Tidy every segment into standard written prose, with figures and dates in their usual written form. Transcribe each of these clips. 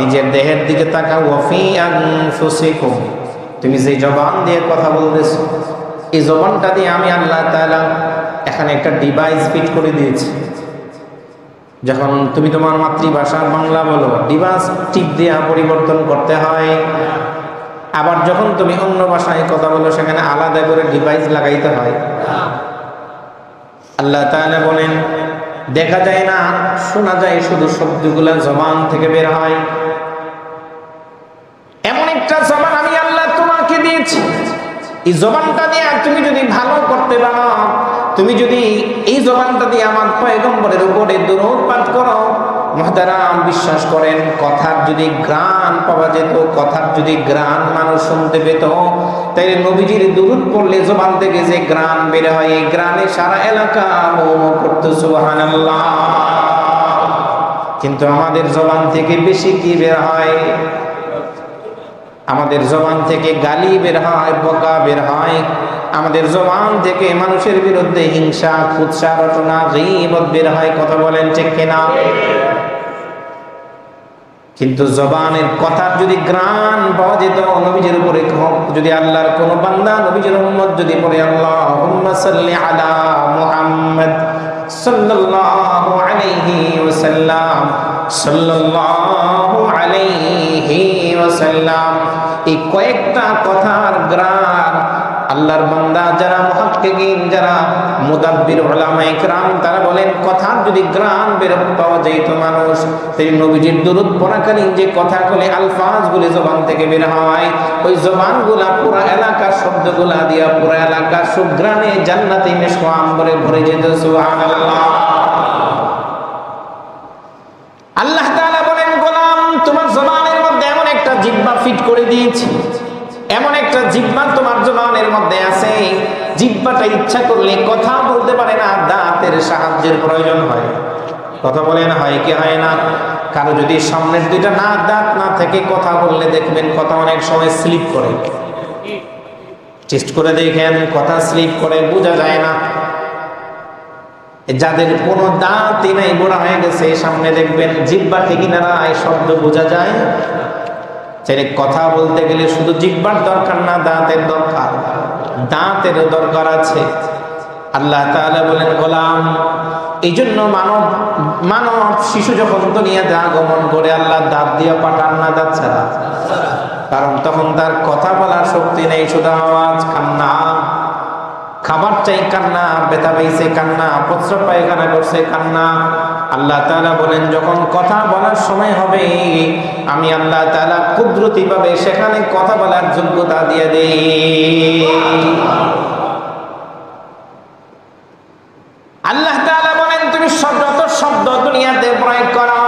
নিজের দেহের দিকে তাকাও। ওয়াফি আনফুসিকুম, তুমি যে জবান দিয়ে কথা বলতেছো, এই জবানটা দিয়ে আমি আল্লাহ তাআলা এখানে একটা ডিভাইস ফিট করে দিয়েছি। যখন তুমি তোমার মাতৃভাষা বাংলা বলো, ডিভাইস টিপ দিয়ে পরিবর্তন করতে হয়। আবার যখন তুমি অন্য ভাষায় কথা বলো, সেখানে আলাদা করে ডিভাইস লাগাইতে হয়। আল্লাহ তাআলা বলেন, দেখা যায় না, শোনা যায়, শুধু শব্দগুলো জবান থেকে বের হয়। এমন একটা জবান আমি আল্লাহ তোমাকে দিয়েছি। এই জবানটা দিয়ে তুমি যদি ভালো করতে পারো, তুমি যদি এই জবানটা দিয়ে আমার পয়গম্বরের উপরে দরুদ পাঠ করো, মুহতারাম বিশ্বাস করেন, কথার যদি ঘ্রাণ পাওয়া যেত, কথার যদি ঘ্রাণ মানুষ শুনতে পেত, তাইলে নবীজির দরুদ পড়লে জবান থেকে যে ঘ্রাণ বের হয়, এই ঘ্রাণে সারা এলাকা মো করতো সুবহানাল্লাহ। কিন্তু আমাদের জবান থেকে বেশি কি বের হয়? আমাদের জবান থেকে গালি বের হয়, বকা বের হয়। আমাদের জবান থেকে মানুষের বিরুদ্ধে হিংসা, কুৎসা, রটনা, গীবত বের হয়। কথা বলেন ঠিক কিনা? কিন্তু জবানের কথার যদি ঘ্রাণ পাওয়া যেত, নবীজির উপরে যদি আল্লাহর কোন বান্দা নবীজির উম্মত যদি পড়ে আল্লাহুম্মা সাল্লি আলা মুহাম্মদ সাল্লাল্লাহু আলাইহি ওয়াসাল্লাম সাল্লাল্লাহু আলাইহি ওয়াসাল্লাম, এই কয়েকটা কথার ঘ্রাণ আল্লাহর বান্দা যারা মুহাক্কিকিন, যারা মুদাব্বির উলামায়ে কিরাম, তারা বলেন কথার যদি ঘ্রাণ বের পাওয়া যেত মানুষ, সেই নবীজির দরুদ পড়াকালীন যে কথাগুলি, আলফাজগুলি জবান থেকে বের হয়, ওই জবানগুলা পুরো এলাকার শব্দগুলা দিয়া পুরো এলাকার সুঘ্রাণে জান্নাতি মিশকাম করে ভরে যেত। সুবহানাল্লাহ। আল্লাহ তাআলা বলেন, গোলাম তোমার জবানের মধ্যে এমন একটা জিহ্বা ফিট করে দিয়েছি, এমন একটা জিহ্বা তোমার জবানের মধ্যে আছে, জিহ্বাটা ইচ্ছা করলে কথা বলতে পারে না, দাঁতের সাহায্যের প্রয়োজন হয়। কথা বলেন হয় কি হয় না? কারো যদি সামনের দুইটা না দাঁত না থেকে কথা বললে দেখবেন কথা অনেক সময় স্লিপ করে। টেস্ট করে দেখেন, কথা স্লিপ করে, বোঝা যায় না। যাদের কোনো দাঁতই নাই, বুড়া হয়ে গেছে, সামনে দেখবেন জিহ্বা ঠিকই না, এই শব্দ বোঝা যায়। ছেলে কথা বলতে গেলে শুধু জিহ্বার দরকার না, দাঁতের দরকার, দাঁতেরও দরকার আছে। আল্লাহ তাআলা বলেন, গোলাম এই জন্য মানব শিশু যখন দুনিয়াতে আগমন করে, আল্লাহ দাঁত দিয়ে পাঠান না, দাঁত ছাড়া। কারণ তখন তার কথা বলার শক্তি নেই, শুধু আওয়াজ, কান্না, খাবার চাই কান্না, ব্যথা পেয়েছে কান্না, প্রস্রাব পায়খানা করছে কান্না। আল্লাহ তাআলা বলেন, যখন কথা বলার সময় হবে, আমি আল্লাহ তাআলা কুদরতি ভাবে সেখানে কথা বলার যোগ্যতা দিয়ে দেই। আল্লাহ তাআলা বলেন, তুমি যত শব্দ দুনিয়াতে প্রয়োগ করো,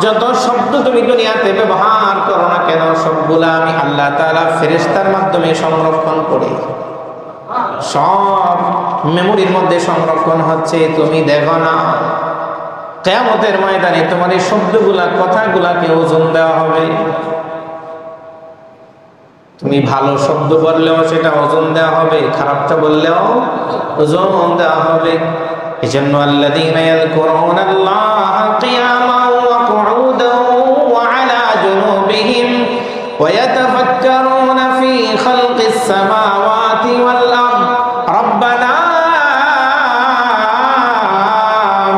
যত শব্দ তুমি দুনিয়াতে ব্যবহার করো না কেন, সবগুলা আমি আল্লাহ তাআলা ফেরেশতার মাধ্যমে সংরক্ষণ করি। সব মেমোরির মধ্যে সংরক্ষণ হচ্ছে, তুমি দেখো না। কিয়ামতের ময়দানে তোমার এই শব্দগুলা, কথাগুলাকে ওজন দেওয়া হবে। তুমি ভালো শব্দ বললেও সেটা ওজন দেওয়া হবে, খারাপটা বললেও ওজন দেওয়া হবে। এজন্য আল্লাযীনা ইয়াযকুরুনাল্লাহা কিয়ামান ওয়া কুউদান ওয়া আলা জুনুবিহিম ওয়া ইয়াতাফাক্কারুনা ফী খালকিস সামাওয়াতি ওয়াল আরদ রাব্বানা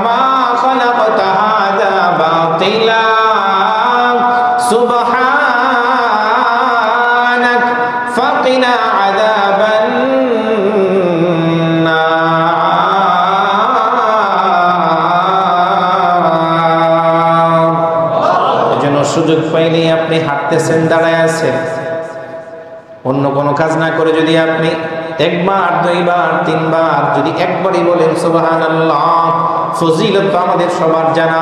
মা খালাকতা হাযা বাতিলা সুবহানাক ফাকিনা আযাবান সুযোগ পাইলে আপনি হাঁটতেছেন, দাঁড়ায় আছেন, অন্য কোনো কাজ না করে যদি আপনি একবার, দুইবার, তিনবার যদি একবারই বলেন সুবহানাল্লাহ, ফজিলত তো আমাদের সবার জানা।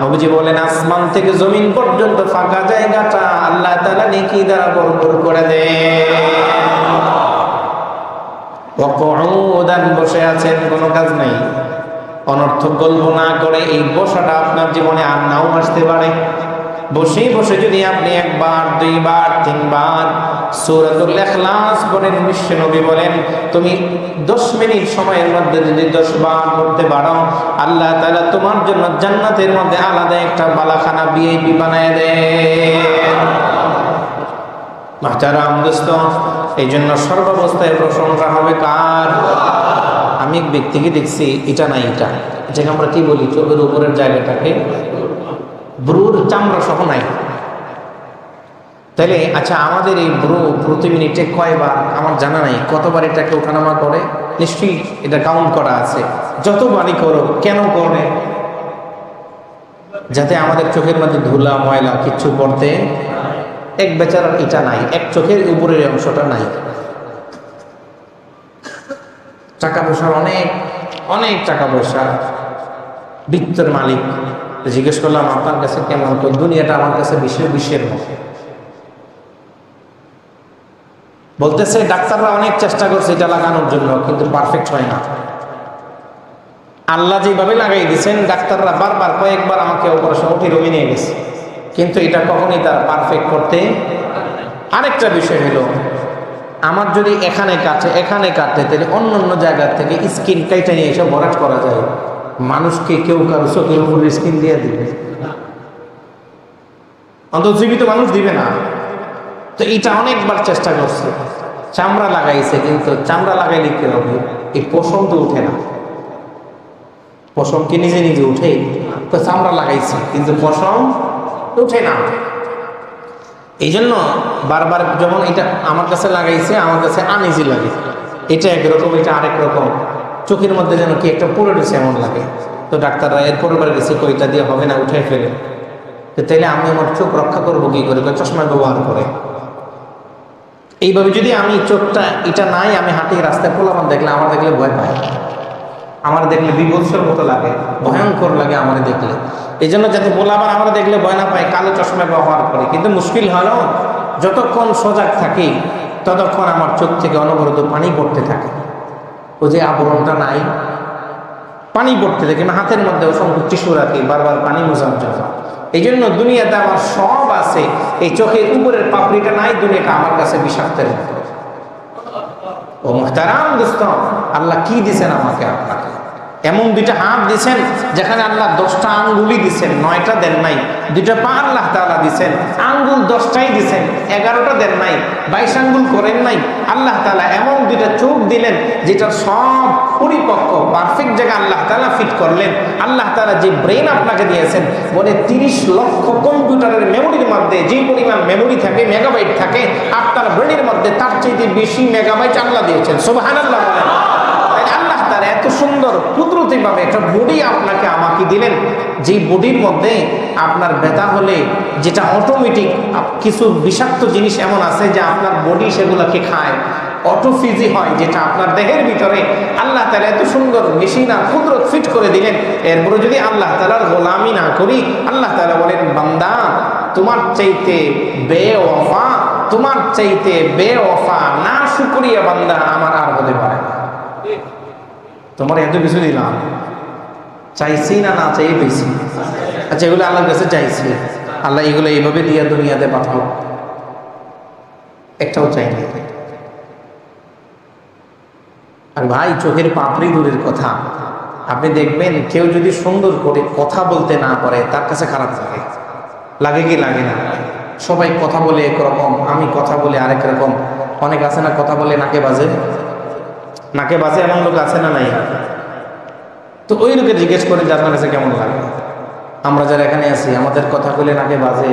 নবীজি বলেন, আসমান থেকে জমিন পর্যন্ত ফাঁকা জায়গাটা আল্লাহ তাআলা নেকি দ্বারা ভরপুর করে দেন। ওয়াকুউদান, বসে আছেন, কোনো কাজ নাই, অনর্থক গল্প না করে এই বসাটা আপনার জীবনে আর নাও আসতে পারে। বসে বসে যদি আপনি একবার, দুইবার, তিনবার সূরাতুল ইখলাস পড়েন, বিশ্বনবী বলেন, তুমি 10 মিনিট সময়ের মধ্যে যদি 10 বার পড়তে পারো, আল্লাহ তাআলা তোমার জন্য জান্নাতের মধ্যে আলাদা একটা বালাখানা ভিআইপি বানায় দেয়। মুহতারাম দোস্ত, এই জন্য সর্বাবস্থায় প্রশংসা হবে কার? আমি এক ব্যক্তিকে দেখছি, এটা নাই এটা, এটাকে আমরা কি বলি, চোখের উপরের জায়গাটাকে ব্রুর চামড়া সহ নাই। তাহলে আচ্ছা, আমাদের এই ব্রু প্রতি মিনিটে কয়বার আমার জানা নাই, কতবার এটাকে ওঠানামা করে? নিশ্চয়ই এটা কাউন্ট করা আছে। যতবারই করো, কেন করে? যাতে আমাদের চোখের মধ্যে ধুলা ময়লা কিচ্ছু পড়তে, এক বেচারার এটা নাই, এক চোখের উপরের অংশটা নাই। টাকা পয়সার অনেক অনেক টাকা পয়সা, বৃত্তের মালিক। জিজ্ঞেস করলাম আপনার কাছে কেমন? তো দুনিয়াটা আমার কাছে বিশ্বের মতো। বলতেছে ডাক্তাররা অনেক চেষ্টা করছে এটা লাগানোর জন্য, কিন্তু পারফেক্ট হয় না। আল্লাহ যেভাবে লাগাই দিয়েছেন, ডাক্তাররা বারবার কয়েকবার আমাকে অপারেশন উঠে রুমে নিয়ে গেছে, কিন্তু এটা কখনই তার পারফেক্ট করতে। আরেকটা বিষয় হলো, আমার যদি এখানে কাটে তাহলে অন্য জায়গা থেকে স্কিন কাইটা নিয়ে এসে ভরাট করা যায়। মানুষকে কেউ কারো চোখের উপরে স্কিন দিয়ে দিবে, অন্তত জীবিত মানুষ দিবে না। তো এটা অনেকবার চেষ্টা করছে, চামড়া লাগাইছে, কিন্তু চামড়া লাগাইলে কি হবে? এই পশম তো উঠে না। পশম কি নিজে নিজে উঠে? তো চামড়া লাগাইছে, কিন্তু পশম উঠে না। এই জন্য বারবার যখন এটা আমার কাছে লাগাইছে, আমার কাছে আনইজি লাগে। এটা একরকম, এটা আরেক রকম। চোখের মধ্যে যেন কি একটা পড়ে রয়েছে এমন লাগে। তো ডাক্তাররা এরপরে বার গেছে, কইটা দিয়ে হবে না, উঠে ফেলে। তো তাইলে আমি আমার চোখ রক্ষা করবো কি করে? চশমা ব্যবহার করে। এইভাবে যদি আমি চোখটা এটা নাই, আমি হাঁটি রাস্তায়, পোলাপান দেখলে আমার দেখলে ভয় পায়, আমার দেখলে বিভৎসর মতো লাগে, ভয়ঙ্কর লাগে আমার দেখলে। এই জন্য যাতে পোলাপান আমার দেখলে ভয় না পায়, কালো চশমা ব্যবহার করি। কিন্তু মুশকিল হলো, যতক্ষণ সজাগ থাকি ততক্ষণ আমার চোখ থেকে অনবরত পানি পড়তে থাকে। ও যে আবরণটা নাই, পানি পড়তে থাকে। আমি হাতের মধ্যে অসংখ্য টিস্যু রাখি, বারবার পানি মোছার জন্য। এই জন্য দুনিয়াতে আমার সব আছে, এই চোখের উপরের পাপড়িটা নাই, দুনিয়াটা আমার কাছে বিষাক্তের মতো। ও মুহতারাম দোস্ত, আল্লাহ কি দিছেন আমাকে আপনাকে? এমন দুইটা হাত দিছেন যেখানে আল্লাহ 10টা আঙ্গুলই দিছেন, 9টা দেন নাই। দুইটা পা আল্লাহ তাআলা দিছেন, আঙ্গুল 10টাই দিছেন, 11টা দেন নাই, 22 আঙ্গুল করেন নাই। আল্লাহ তাআলা এমন দুইটা চোখ দিলেন যেটা সব পরিপক্ক পারফেক্ট জায়গা আল্লাহ তাআলা ফিট করলেন। আল্লাহ তাআলা যে ব্রেন আপনাকে দিয়েছেন, বলে 30 লক্ষ কম্পিউটারের মেমোরির মধ্যে যে পরিমাণ মেমোরি থাকে, মেগাবাইট থাকে, আপনার ব্রেনের মধ্যে তার চাইতে বেশি মেগাবাইট আল্লাহ দিয়েছেন। সুবহানাল্লাহ বলেন। আল্লাহ তাআলা এত সুন্দর কুদরতিভাবে একটা বডি আপনাকে আমাকে দিলেন, যে বডির মধ্যে আপনার ব্যথা হলে যেটা অটোমেটিক, কিছু বিষাক্ত জিনিস এমন আছে যে আপনার বডি সেগুলোকে খায়, অটোফিজি হয়, যেটা আপনার দেহের ভিতরে আল্লাহ তাআলা এত সুন্দর মেশিন আর কুদরত ফিট করে দিলেন। এরপরে যদি আল্লাহ তাআলার গোলামি না করি, আল্লাহ তাআলা বলেন, বান্দা তোমার চাইতে বেওয়াফা, তোমার চাইতে বেওয়াফা না শুকরিয়া বান্দা আমার আর হতে পারে না। তোমার এত কিছু দিলাম, চাইছি না চাই পেয়েছি? আচ্ছা, এগুলো আল্লাহর কাছে চাইছি, আল্লাহ এগুলো এইভাবে দিয়ে দুনিয়াতে পাঠাও, একটাও চাইনি। আর ভাই, চোখের পাপড়ি দূরের কথা, আপনি দেখবেন কেউ যদি সুন্দর করে কথা বলতে না পারে, তার কাছে খারাপ লাগে। লাগে কি লাগে না? সবাই কথা বলে একরকম, আমি কথা বলে আরেক রকম। অনেক আছে না, কথা বলে নাকে বাজে, এমন লোক আছে না নাই? তো ওই লোকের জিজ্ঞেস করে যে আপনার কাছে কেমন লাগে? আমরা যারা এখানে আছি, আমাদের কথা বলে নাকে বাজে?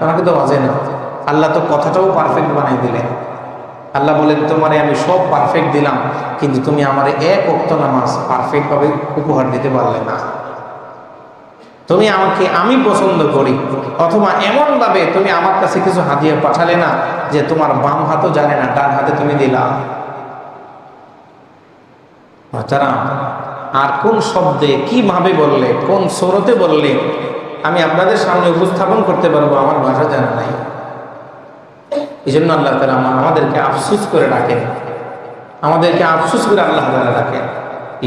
নাকে তো বাজে না। আল্লাহ তো কথাটাও পারফেক্ট বানিয়ে দিলেন। আল্লাহ বলেন, তোমারে আমি সব পারফেক্ট দিলাম, কিন্তু তুমি আমার এক ওয়াক্ত নামাজ পারফেক্ট ভাবে উপহার দিতে পারলে না। তুমি আমাকে আমি পছন্দ করি, অথবা এমন ভাবে তুমি আমার কাছে কিছু হাদিয়া পাঠালে না যে তোমার বাম হাতও জানে না ডান হাতে তুমি দিলা। আর কোন শব্দে কিভাবে বললে, কোন সুরতে বললে আমি আপনাদের সামনে উপস্থাপন করতে পারবো, আমার ভাষা জানা নাই। এই জন্য আল্লাহ তাআলা আমাদেরকে আফসোস করে রাখেন, আমাদেরকে আফসোস করে আল্লাহ তাআলা রাখেন।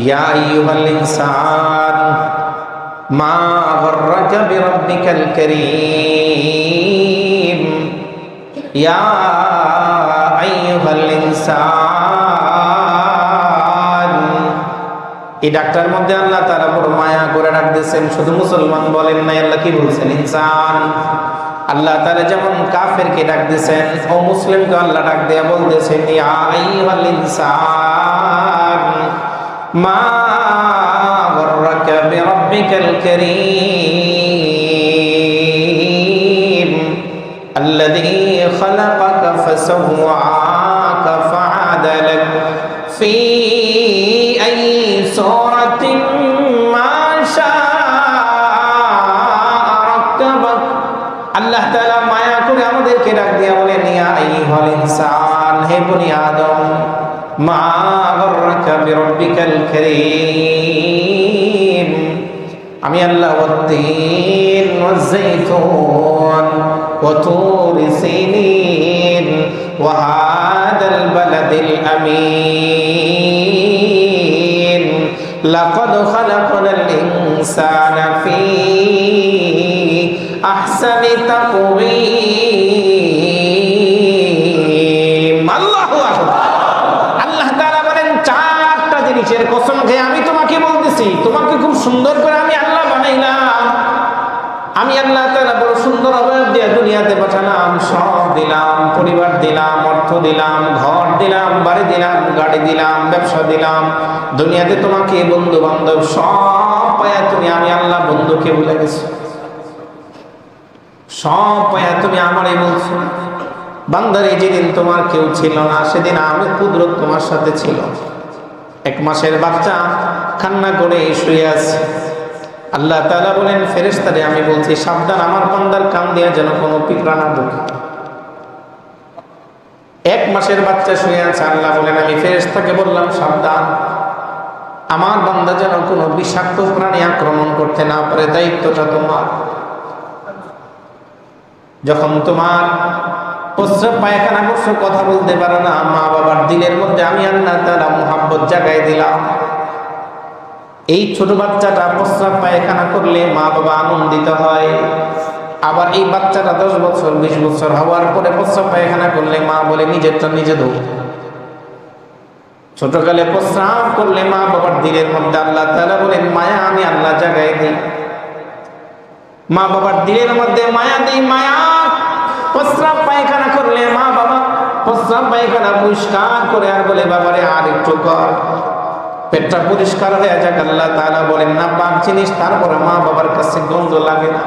ইয়া আইয়ুহাল ইনসান মা গররাকা বিরাব্বিকাল কারীম, ইয়া আইয়ুহাল ইনসান। এই ডাক্তার মধ্যে আল্লাহ তাআলা বড় মায়া করে ডাক দিয়েছেন। শুধু মুসলমান বলেন নাই, আল্লাহ কি বলছেন? ইনসান। আল্লাহ তাআলা যেমন কাফেরকে ডাক দিয়েছেন, ও মুসলিমকে আল্লাহ ডাক দিয়ে বলতেছেন, ইয়া আইয়ুহাল ইনসান মা গররাকা বিরাব্বিকাল কারীম আল্লাযী খালাকাকা ফাসাওয়াকা ফাআদালাক ফি আইয়ি সূরাতিন মা শাআ রাক্কাবাক। আল্লাহ তাআলা মায়া করে আমাদেরকে ডাক দিয়া বলেন, ইয়া আইয়ুহাল ইনসান, হে বনি আদম, মা গররাকা বিরাব্বিকাল কারীম, আমি আল্লাহ ওয়াত-তিন ওয়াজ-যাইতুন ওয়া তুরি সিনিন ওয়া হাদাল বালাদিল আমিন লাকাদ খালাকনাল ইনসানা ফি আহসানি তাকওয়িম। আল্লাহু আকবার। আল্লাহ তাআলা বলেন, চারটা জিনিসের কসম খেয়ে আমি তোমাকে বলতেছি, তোমাকে খুব সুন্দর করে আমি আল্লাহ বানাইলাম। আমি আল্লাহ তাআলা বড় সুন্দর অবয়ব দিয়ে দুনিয়াতে পাঠালাম, সব দিলাম, পরিবার দিলাম, অর্থ দিলাম, ঘর দিলাম, বাড়ি দিলাম, গাড়ি দিলাম, ব্যবসা দিলাম। দুনিয়াতে তোমাকে বন্ধু বান্ধব সব পায়া তুমি আমি আল্লাহ বন্ধুকে ভুলে গেছো, সব পায়া তুমি আমারই বলছো। বান্দারে, যেদিন তোমার কেউ ছিল না সেদিন আমি কুদরত তোমার সাথে ছিল। 1 মাসের বাচ্চা কান্না করে শুয়ে আছে। আল্লাহ তাআলা বলেন, ফেরেশতারে আমি বলছি সাবধান, আমার বান্দার কান দিয়া যেন কোনো পিঁপড়া না ঢোকে। 1 মাসের বাচ্চা শুয়ে আছে। আল্লাহ বলেন, আমি ফেরেশতাকে বললাম সাবধান, আমার বান্দা যেন কোনো বিষাক্ত প্রাণী আক্রমণ করতে না পারে, দায়িত্বটা তোমার। যখন তোমার প্রস্রাব পায়খানা করছো, কথা বলতে পারো না, মা বাবার দিলের মধ্যে আমি আল্লাহ তাআলা মুহাব্বত জাগায় দিলাম। এই ছোট বাচ্চাটা প্রস্রাব পায়খানা করলে মা বাবা আনন্দিত হয়। আবার এই বাচ্চাটা 10 বছর 20 বছর হওয়ার পরে প্রস্রাব পায়খানা করলে মা বলে নিজেরটা নিজে ধো। ছোটকালে প্রস্রাব করলে মা বাবার দিলের মধ্যে আল্লাহ তাআলা বলেন মায়া আমি আল্লাহ জাগায় দিই। মা বাবার দিলের মধ্যে মায়া দিই, মায়া। প্রস্রাব পায়খানা করলে মা বাবা প্রস্রাব পায়খানা পরিষ্কার করে আর বলে, বাবারে আর একটু কর, পেটটা পরিষ্কার হয়ে যাক। আল্লাহ তাআলা বলেন না পাক জিনিস, তারপরে মা বাবার কাছে গন্ধ লাগে না।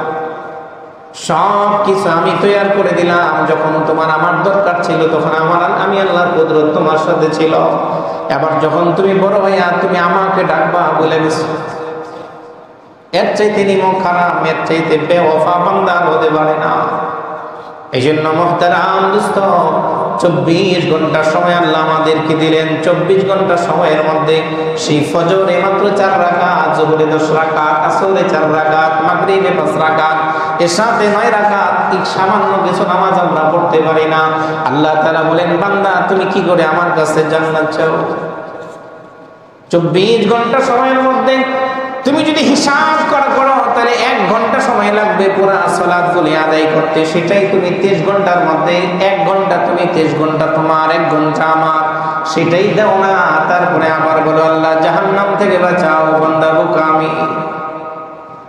সব কিছু আমি তৈরি করে দিলাম। যখন তোমার আমার দরকার ছিল তখন আমি আল্লাহর কুদরত তোমার সাথে ছিল। এবার যখন তুমি বড় হইয়া তুমি আমাকে ডাকবা বলে গেছো, এর চাইতে নিমক খারাপ, এর চাইতে বেওয়াফা বান্দা হতে পারে না। এই জন্য মুহতারাম দোস্ত, 24 ঘন্টা সময় আল্লাহ আমাদেরকে দিলেন। 24 ঘন্টা সময়ের মধ্যে সেই ফজরে মাত্র 4 রাকাত, যোহরে 10 রাকাত, আসরে 4 রাকাত, মাগরিবে 5 রাকাত, এশাতে 9 রাকাত, এই সামান্য কিছু নামাজ আমরা পড়তে পারি না। আল্লাহ তাআলা বলেন, বান্দা তুমি কি করে আমার কাছে জান্নাত চাও? 24 ঘন্টা সময়ের মধ্যে তুমি যদি হিসাব করো তাহলে 1 ঘন্টা সময় লাগবে পুরা সালাত গুলি আদায় করতে। সেটাই তুমি 23 ঘন্টার মধ্যে 1 ঘন্টা তুমি, 23 ঘন্টা তোমার, 1 ঘন্টা আমার, সেটাই দাও না। তারপরে আবার বলো আল্লাহ জাহান্নাম থেকে বাঁচাও, বান্দা বোকা আমি।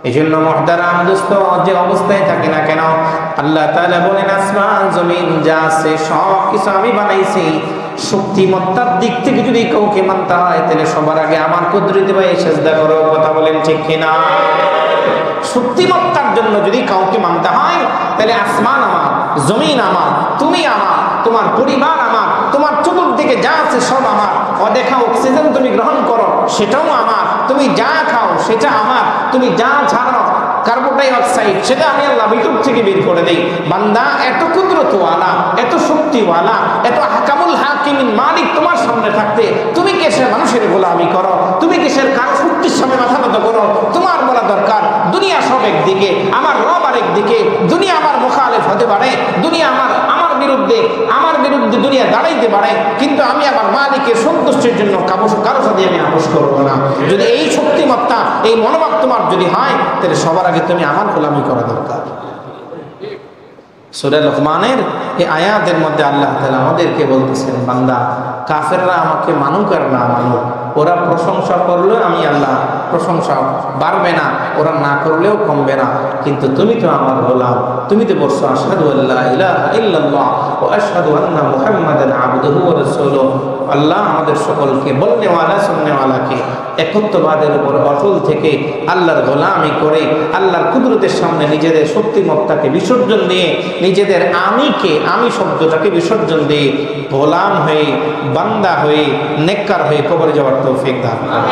এই জন্য মুহতারাম দোস্ত, যে অবস্থায় থাকি না কেন আল্লাহ তাআলা বলেন, আসমান জমিন যা আছে সব কিছু আমি বানাইছি। শক্তিমত্তার দিক থেকে যদি কাউকে মানতে হয় তাহলে সবার আগে আমার কুদরতে ভাই সেজদা করো। কথা বলেন ঠিক কিনা? শক্তিমত্তার জন্য যদি কাউকে মানতে হয় তাহলে আসমান আমার, জমিন আমার, তুমি আমার, তোমার পরিবার আমার, তোমার চতুর্দিকে যা আছে সব আমার। অদেখা অক্সিজেন তুমি গ্রহণ করো সেটাও আমার, তুমি যা খাও সেটা আমার, তুমি যা ছাড়ো কার্বন ডাই অক্সাইড সেটা আমি আল্লাহ ভিতর থেকে বের করে দেই। বান্দা এত কুদরতওয়ালা, এত শক্তিওয়ালা, এত হাকামুল হাকিমিন মালিক তোমার সামনে থাকতে তুমি কিসের মানুষের গোলামি করো? তুমি কিসের কার শক্তির সামনে মাথা নত করো? তোমার বলা দরকার দুনিয়া সব একদিকে, আমার রব আরেক দিকে। দুনিয়া আমার মুখালেফ হতে পারে, দুনিয়া আমার বিরুদ্ধে দুনিয়া দাঁড়াইতে পারে, কিন্তু আমি আমার মালিকের সন্তুষ্টির জন্য কারো সাথে আমি আপোষ করবো না। যদি এই শক্তিমত্তা, এই মনোভাব তোমার যদি হয় তাহলে সবার আগে তুমি আমার গোলামি করা দরকার। সূরা লোকমানের এই আয়াতের মধ্যে আল্লাহ তাআলা আমাদেরকে বলতেছেন, বান্দা কাফেররা আমাকে মানুক আর না মানুক, ওরা প্রশংসা করলে আমি আল্লাহ প্রশংসা বাড়বে না, ওরা না করলেও কমবে না, কিন্তু তুমি তো আমার গোলাম, তুমি তো বলছো আশহাদু আল্লা ইলাহা ইল্লাল্লাহ ওয়া আশহাদু আন্না মুহাম্মাদান আবদুহু ওয়া রাসূলুহু। আল্লাহ আমাদের সকলকে বলনেওয়ালা শুননেওয়ালাকে একত্ববাদের উপর অটল থেকে আল্লাহর গোলামি করে আল্লাহর কুদরতের সামনে নিজেদের শক্তিমত্তাকে বিসর্জন দিয়ে নিজেদের আমি শব্দটাকে বিসর্জন দিয়ে গোলাম হয়ে বান্দা হয়ে নেককার হয়ে কবরে যাওয়ার তৌফিক দান করুন।